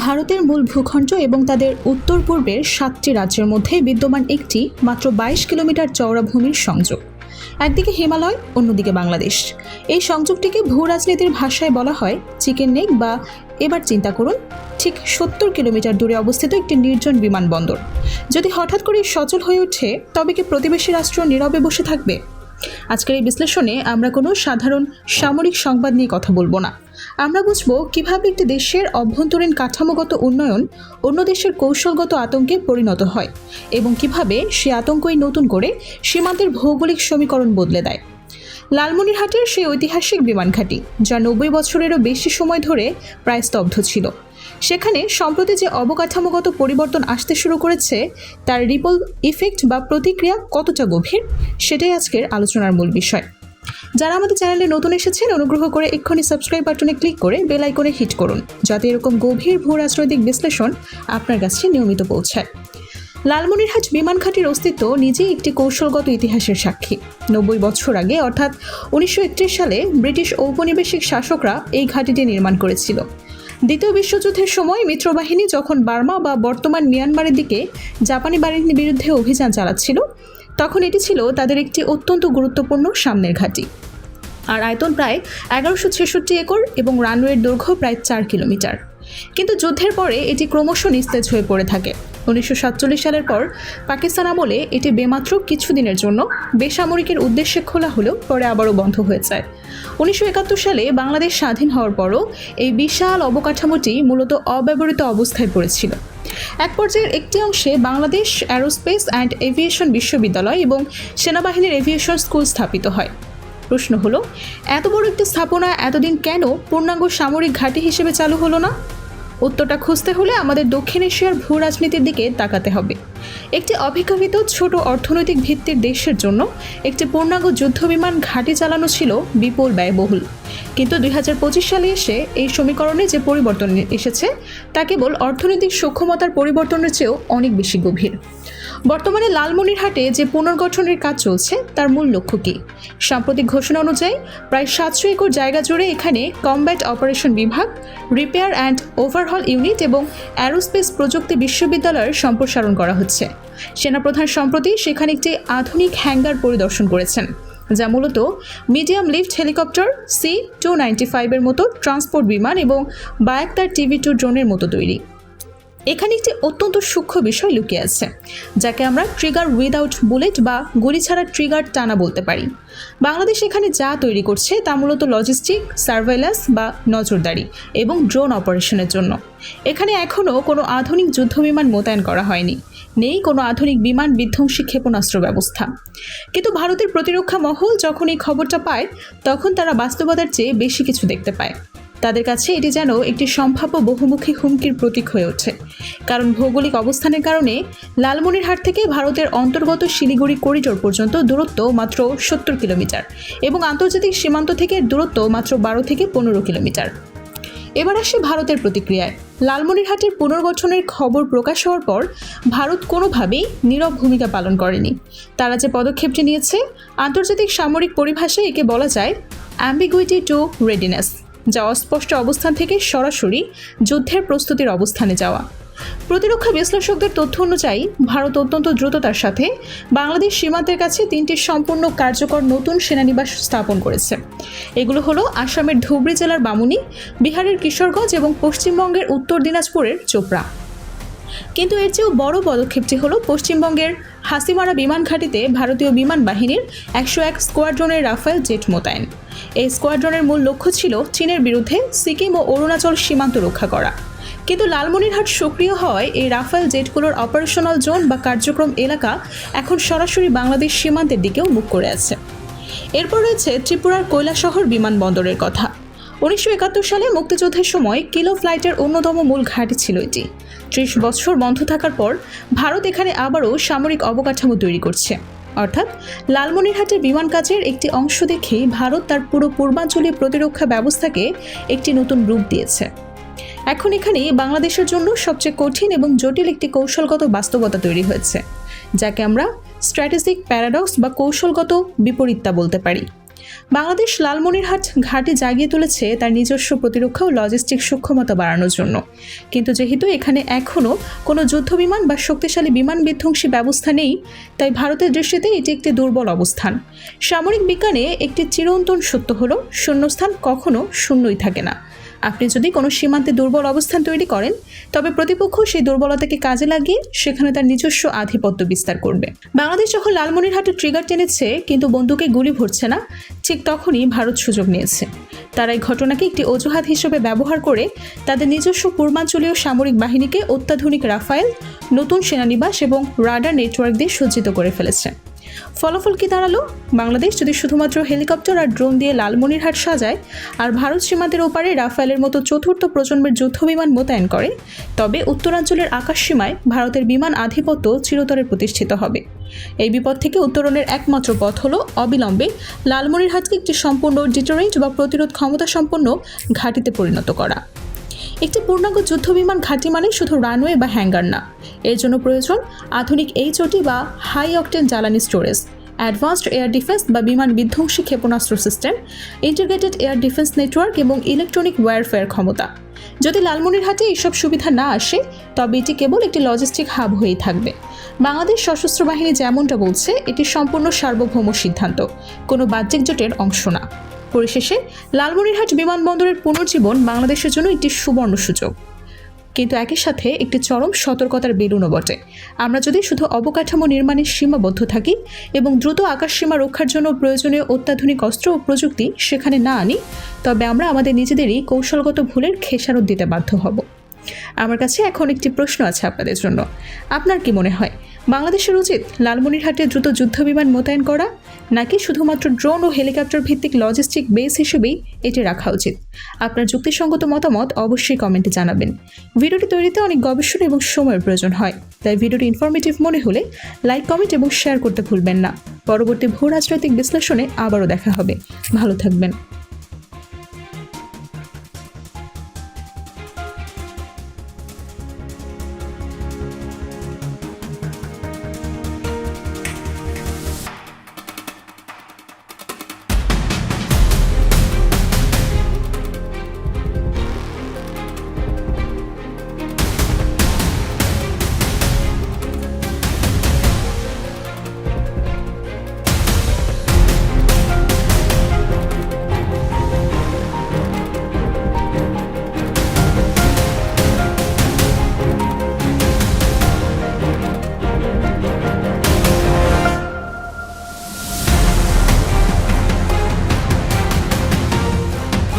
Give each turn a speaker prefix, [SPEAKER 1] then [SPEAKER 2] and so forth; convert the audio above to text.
[SPEAKER 1] ভারতের মূল ভূখণ্ড এবং তাদের উত্তর পূর্বের 7টি রাজ্যের মধ্যে বিদ্যমান একটি মাত্র 22 কিলোমিটার চওড়া ভূমির সংযোগ। একদিকে হিমালয়, অন্যদিকে বাংলাদেশ। এই সংযোগটিকে ভূ রাজনীতির ভাষায় বলা হয় চিকেন নেক, বা এবার চিন্তা করুন ঠিক 70 কিলোমিটার দূরে অবস্থিত একটি নির্জন বিমানবন্দর যদি হঠাৎ করে সচল হয়ে ওঠে, তবে কি প্রতিবেশী রাষ্ট্র নীরবে বসে থাকবে? আজকের এই বিশ্লেষণে আমরা কোনো সাধারণ সামরিক সংবাদ নিয়ে কথা বলবো না। আমরা বুঝব কিভাবে একটি দেশের অভ্যন্তরীণ কাঠামোগত উন্নয়ন অন্য দেশের কৌশলগত আতঙ্কে পরিণত হয় এবং কিভাবে সে আতঙ্কই নতুন করে সীমান্তের ভৌগোলিক সমীকরণ বদলে দেয়। লালমনিরহাটের সেই ঐতিহাসিক বিমান ঘাঁটি, যা 90 বছরেরও বেশি সময় ধরে প্রায় স্তব্ধ ছিল, সেখানে সম্প্রতি যে অবকাঠামোগত পরিবর্তন আসতে শুরু করেছে, তার রিপল ইফেক্ট বা প্রতিক্রিয়া কতটা গভীর, সেটাই আজকের আলোচনার মূল বিষয়। যারা আমাদের চ্যানেলে নতুন এসেছেন, অনুগ্রহ করে এক্ষুনি সাবস্ক্রাইব বাটনে ক্লিক করে বেল আইকনে হিট করুন, যাতে এরকম গভীর ভূ রাজনৈতিক বিশ্লেষণ আপনার কাছে নিয়মিত পৌঁছায়। লালমনিরহাট বিমান ঘাঁটির অস্তিত্ব নিজেই একটি কৌশলগত ইতিহাসের সাক্ষী। 90 বছর আগে অর্থাৎ 1931 সালে ব্রিটিশ ঔপনিবেশিক শাসকরা এই ঘাঁটিটি নির্মাণ করেছিল। দ্বিতীয় বিশ্বযুদ্ধের সময় মিত্রবাহিনী যখন বার্মা বা বর্তমান মিয়ানমারের দিকে জাপানি বাহিনীর বিরুদ্ধে অভিযান চালাচ্ছিল, তখন এটি ছিল তাদের একটি অত্যন্ত গুরুত্বপূর্ণ সামনের ঘাঁটি। আর আয়তন প্রায় 1166 একর এবং রানওয়ের দৈর্ঘ্য প্রায় 4 কিলোমিটার। কিন্তু যুদ্ধের পরে এটি ক্রমশ নিস্তেজ হয়ে পড়ে থাকে। 1947 সালের পর পাকিস্তান আমলে এটি বেমাত্র কিছুদিনের জন্য বেসামরিকের উদ্দেশ্যে খোলা হলেও পরে আবারও বন্ধ হয়ে যায়। 1971 সালে বাংলাদেশ স্বাধীন হওয়ার পরও এই বিশাল অবকাঠামোটি মূলত অব্যবহৃত অবস্থায় পড়েছিল। এক পর্যায়ের একটি অংশে বাংলাদেশ অ্যারোস্পেস অ্যান্ড এভিয়েশন বিশ্ববিদ্যালয় এবং সেনাবাহিনীর এভিয়েশন স্কুল স্থাপিত হয়। প্রশ্ন হলো, এত বড় একটি স্থাপনা এতদিন কেন পূর্ণাঙ্গ সামরিক ঘাঁটি হিসেবে চালু হলো না? উত্তরটা খুঁজতে হলে আমাদের দক্ষিণ এশিয়ার ভূ রাজনীতির দিকে তাকাতে হবে। একটি অবিকৃত ছোট অর্থনৈতিক ভিত্তির দেশের জন্য একটি পূর্ণাঙ্গ যুদ্ধবিমান ঘাঁটি চালানো ছিল বিপুল ব্যয়বহুল। কিন্তু 2025 সালে এসে এই সমীকরণে যে পরিবর্তন এসেছে, তা কেবল অর্থনৈতিক সক্ষমতার পরিবর্তনের চেয়েও অনেক বেশি গভীর। বর্তমানে লালমনিরহাটে যে পুনর্গঠনের কাজ চলছে, তার মূল লক্ষ্য কী? সাম্প্রতিক ঘোষণা অনুযায়ী প্রায় 700 একর জায়গা জুড়ে এখানে কমব্যাট অপারেশন বিভাগ, রিপেয়ার অ্যান্ড ওভারহল ইউনিট এবং অ্যারোস্পেস প্রযুক্তি বিশ্ববিদ্যালয়ের সম্প্রসারণ করা হচ্ছে। সেনাপ্রধান সম্প্রতি সেখানে একটি আধুনিক হ্যাঙ্গার পরিদর্শন করেছেন, যা মূলত মিডিয়াম লিফট হেলিকপ্টার C-295 এর মতো ট্রান্সপোর্ট বিমান এবং বায়াক্তার TV-2 ড্রোনের মতো তৈরি। এখানে একটি অত্যন্ত সূক্ষ্ম বিষয় লুকিয়ে আছে, যাকে আমরা ট্রিগার উইদাউট বুলেট বা গুলি ছাড়া ট্রিগার টানা বলতে পারি। বাংলাদেশ এখানে যা তৈরি করছে তা মূলত লজিস্টিক, সার্ভেইলেন্স বা নজরদারি এবং ড্রোন অপারেশনের জন্য। এখানে এখনও কোনো আধুনিক যুদ্ধবিমান মোতায়েন করা হয়নি, নেই কোনো আধুনিক বিমান বিধ্বংসী ক্ষেপণাস্ত্র ব্যবস্থা। কিন্তু ভারতের প্রতিরক্ষা মহল যখন এই খবরটা পায়, তখন তারা বাস্তবতার চেয়ে বেশি কিছু দেখতে পায়। তাদের কাছে এটি যেন একটি সম্ভাব্য বহুমুখী হুমকির প্রতীক হয়ে ওঠে। কারণ ভৌগোলিক অবস্থানের কারণে লালমনিরহাট থেকে ভারতের অন্তর্গত শিলিগুড়ি করিডোর পর্যন্ত দূরত্ব মাত্র 70 কিলোমিটার এবং আন্তর্জাতিক সীমান্ত থেকে দূরত্ব মাত্র 12 থেকে 15 কিলোমিটার। এবার আসে ভারতের প্রতিক্রিয়ায়। লালমনিরহাটের পুনর্গঠনের খবর প্রকাশ হওয়ার পর ভারত কোনোভাবেই নীরব ভূমিকা পালন করেনি। তারা যে পদক্ষেপটি নিয়েছে, আন্তর্জাতিক সামরিক পরিভাষায় একে বলা যায় অ্যাম্বিগুইটি টু রেডিনেস, যা অস্পষ্ট অবস্থান থেকে সরাসরি যুদ্ধের প্রস্তুতির অবস্থানে যাওয়া। প্রতিরক্ষা বিশ্লেষকদের তথ্য অনুযায়ী ভারত অত্যন্ত দ্রুততার সাথে বাংলাদেশ সীমান্তের কাছে 3টি সম্পূর্ণ কার্যকর নতুন সেনানিবাস স্থাপন করেছে। এগুলো হলো আসামের ধুবড়ী জেলার বামুনি, বিহারের কিশোরগঞ্জ এবং পশ্চিমবঙ্গের উত্তর দিনাজপুরের চোপড়া। কিন্তু এর চেয়েও বড় পদক্ষেপটি হলো পশ্চিমবঙ্গের হাসিমারা বিমান ঘাঁটিতে ভারতীয় বিমান বাহিনীর 101 স্কোয়াড্রনের রাফায়েল জেট মোতায়েন। এই স্কোয়াড্রনের মূল লক্ষ্য ছিল চীনের বিরুদ্ধে সিকিম ও অরুণাচল সীমান্ত রক্ষা করা। কিন্তু লালমনিরহাট সক্রিয় হওয়ায় এই রাফায়েল জেটগুলোর অপারেশনাল জোন বা কার্যক্রম এলাকা এখন সরাসরি বাংলাদেশ সীমান্তের দিকেও মুখ করে আছে। এরপর রয়েছে ত্রিপুরার কৈলাসহর বিমানবন্দরের কথা। 1971 সালে মুক্তিযুদ্ধের সময় কিলো ফ্লাইটের অন্যতম মূল ঘাঁটি ছিল এটি। 30 বছর বন্ধ থাকার পর ভারত এখানে আবারও সামরিক অবকাঠামো তৈরি করছে। অর্থাৎ লালমনিরহাটের বিমান কাজের একটি অংশ দেখেই ভারত তার পুরো পূর্বাঞ্চলীয় প্রতিরক্ষা ব্যবস্থাকে একটি নতুন রূপ দিয়েছে। এখন এখানে বাংলাদেশের জন্য সবচেয়ে কঠিন এবং জটিল একটি কৌশলগত বাস্তবতা তৈরি হয়েছে, যাকে আমরা স্ট্র্যাটেজিক প্যারাডক্স বা কৌশলগত বিপরীততা বলতে পারি। বাংলাদেশ লালমনিরহাট ঘাঁটি জাগিয়ে তুলেছে তার নিজস্ব প্রতিরক্ষা ও লজিস্টিক সক্ষমতা বাড়ানোর জন্য। কিন্তু যেহেতু এখানে এখনও কোনো যুদ্ধবিমান বা শক্তিশালী বিমান বিধ্বংসী ব্যবস্থা নেই, তাই ভারতের দৃষ্টিতে এটি একটি দুর্বল অবস্থান। সামরিক বিজ্ঞানে একটি চিরন্তন সত্য হলো শূন্যস্থান কখনো শূন্যই থাকে না। আপনি যদি কোনো সীমান্তে দুর্বল অবস্থান তৈরি করেন, তবে প্রতিপক্ষ সেই দুর্বলতাকে কাজে লাগিয়ে সেখানে তার নিজস্ব আধিপত্য বিস্তার করবে। বাংলাদেশ যখন লালমনিরহাটে ট্রিগার টেনেছে কিন্তু বন্দুকে গুলি ভরছে না, ঠিক তখনই ভারত সুযোগ নিয়েছে। তারা এই ঘটনাকে একটি অজুহাত হিসেবে ব্যবহার করে তাদের নিজস্ব পূর্বাঞ্চলীয় সামরিক বাহিনীকে অত্যাধুনিক রাফায়েল, নতুন সেনানিবাস এবং রাডার নেটওয়ার্ক দিয়ে সজ্জিত করে ফেলেছে। ফলাফল কি দাঁড়ালো? বাংলাদেশ যদি শুধুমাত্র হেলিকপ্টার আর ড্রোন দিয়ে লালমনিরহাট সাজায় আর ভারত সীমান্তের ওপারে রাফায়েলের মতো চতুর্থ প্রজন্মের যুদ্ধবিমান মোতায়েন করে, তবে উত্তরাঞ্চলের আকাশসীমায় ভারতের বিমান আধিপত্য চিরতরে প্রতিষ্ঠিত হবে। এই বিপদ থেকে উত্তরণের একমাত্র পথ হলো অবিলম্বে লালমনিরহাটকে একটি সম্পূর্ণ ডিটারেন্ট বা প্রতিরোধ ক্ষমতা সম্পন্ন ঘাঁটিতে পরিণত করা। একটি পূর্ণাঙ্গ যুদ্ধবিমান ঘাঁটি মানে শুধু রানওয়ে বা হ্যাঙ্গার না, এর জন্য প্রয়োজন আধুনিক HOT বা হাই অকটেন জ্বালানি স্টোরেজ, অ্যাডভান্সড এয়ার ডিফেন্স বা বিমান বিধ্বংসী ক্ষেপণাস্ত্র system, integrated air defence network এবং ইলেকট্রনিক ওয়্যারফেয়ার ক্ষমতা। যদি লালমনিরহাটে এইসব সুবিধা না আসে, তবে এটি কেবল একটি লজিস্টিক হাব হয়েই থাকবে। বাংলাদেশ সশস্ত্র বাহিনী যেমনটা বলছে, এটি সম্পূর্ণ সার্বভৌম সিদ্ধান্ত, কোনো বাহ্যিক জোটের অংশ না। পরিশেষে লালমনিরহাট বিমানবন্দরের পুনর্জীবন বাংলাদেশের জন্য একটি সুবর্ণ সুযোগ, কিন্তু একই সাথে একটি চরম সতর্কতার বেলুনও বটে। আমরা যদি শুধু অবকাঠামো নির্মাণে সীমাবদ্ধ থাকি এবং দ্রুত আকাশসীমা রক্ষার জন্য প্রয়োজনীয় অত্যাধুনিক অস্ত্র ও প্রযুক্তি সেখানে না আনি, তবে আমরা আমাদের নিজেদেরই কৌশলগত ভুলের খেসারত দিতে বাধ্য হব। আমার কাছে এখন একটি প্রশ্ন আছে আপনাদের জন্য। আপনার কি মনে হয়, বাংলাদেশের উচিত লালমনিরহাটে দ্রুত যুদ্ধবিমান মোতায়েন করা, নাকি শুধুমাত্র ড্রোন ও হেলিকপ্টার ভিত্তিক লজিস্টিক বেস হিসেবেই এটি রাখা উচিত? আপনার যুক্তিসঙ্গত মতামত অবশ্যই কমেন্টে জানাবেন। ভিডিওটি তৈরিতে অনেক গবেষণা এবং সময়ের প্রয়োজন হয়, তাই ভিডিওটি ইনফরমেটিভ মনে হলে লাইক, কমেন্ট এবং শেয়ার করতে ভুলবেন না। পরবর্তী ভূ রাজনৈতিক বিশ্লেষণে আবারও দেখা হবে। ভালো থাকবেন।